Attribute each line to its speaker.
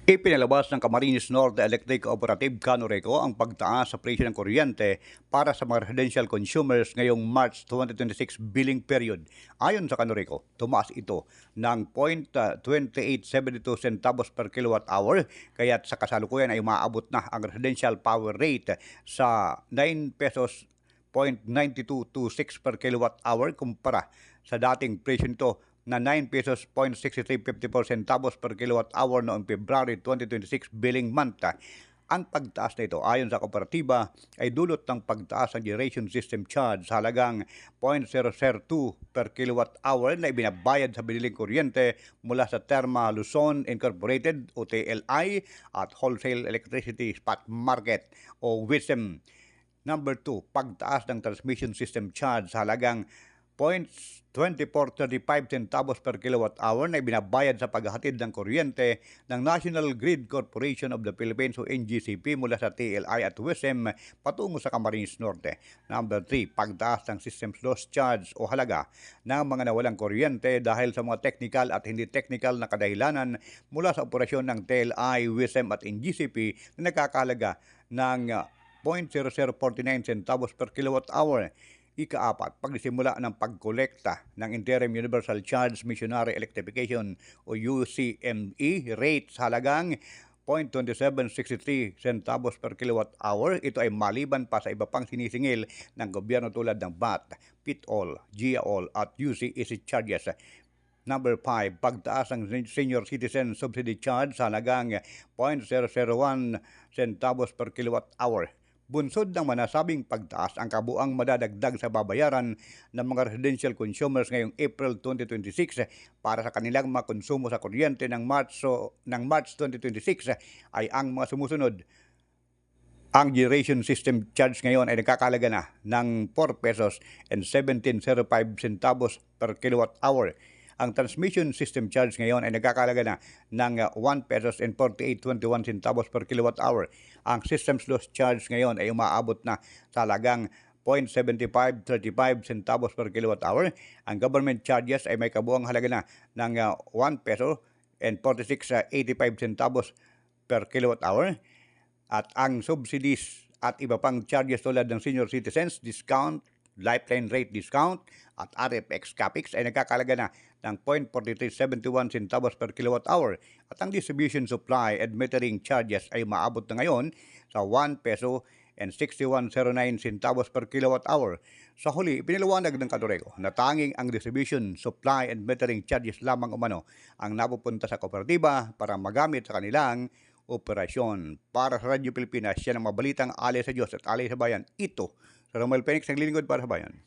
Speaker 1: Ipinalabas ng Camarines Norte Electric Cooperative Canoreco ang pagtaas sa presyo ng kuryente para sa mga residential consumers ngayong March 2026 billing period. Ayon sa Canoreco, tumaas ito ng 0.2872 centavos per kilowatt hour, kaya't sa kasalukuyan ay maabot na ang residential power rate sa 9 pesos 0.9226 per kilowatt hour kumpara sa dating presyo nito na 9 pesos 0.6354 centavos per kilowatt hour noong February 2026 billing month. Ang pagtaas na ito ayon sa kooperatiba ay dulot ng pagtaas ng generation system charge sa halagang 0.002 per kilowatt hour na ibinabayad sa biniling kuryente mula sa Terma Luzon Incorporated o TLI at Wholesale Electricity Spot Market o WISM. Number 2, pagtaas ng transmission system charge sa halagang 0.2435 centavos per kilowatt hour na ibinabayad sa paghahatid ng kuryente ng National Grid Corporation of the Philippines o NGCP mula sa TLI at WISM patungo sa Camarines Norte. Number 3, pagtaas ng systems loss charge o halaga ng mga nawalang kuryente dahil sa mga technical at hindi technical na kadahilanan mula sa operasyon ng TLI, WISM at NGCP na nagkakahalaga ng 0.0049 centavos per kilowatt hour. Ika-4, pagsisimula ng pagkolekta ng Interim Universal Charge Missionary Electrification o UCME rate sa halagang 0.2763 centavos per kilowatt hour. Ito ay maliban pa sa iba pang sinisingil ng gobyerno tulad ng VAT, PITOL, GIAOL at UCEC charges. Number 5, pagtaas ng senior citizen subsidy charge sa halagang 0.001 centavos per kilowatt hour. Bunsod ng manasabing pagtaas ang kabuang madadagdag sa babayaran ng mga residential consumers ngayong April 2026 para sa kanilang mga konsumo sa kuryente ng March 2026 ay ang mga sumusunod. Ang generation system charge ngayon ay nagkakalaga na ng 4 pesos and 1705 centavos per kilowatt hour. Ang transmission system charge ngayon ay nagkakalaga na ng 1 pesos and 48.21 centavos per kilowatt hour. Ang systems loss charge ngayon ay umaabot na sa halagang 0.7535 centavos per kilowatt hour. Ang government charges ay may kabuang halaga na ng 1 peso and 46.85 centavos per kilowatt hour. At ang subsidies at iba pang charges tulad ng senior citizens discount, lifeline rate discount at RFX CAPEX ay nagkakalaga na ng 0.4371 centavos per kilowatt hour at ang distribution supply and metering charges ay maabot na ngayon sa 1 peso and 6109 centavos per kilowatt hour. Sa huli, piniliwanag ng Canoreco na tanging ang distribution, supply and metering charges lamang umano ang napupunta sa kooperatiba para magamit sa kanilang operasyon. Para sa Radyo Pilipinas, yan ang mabalitang alay sa Diyos at alay sa bayan. Ito, sa Romel Penix, naglilingkod para sa bayan.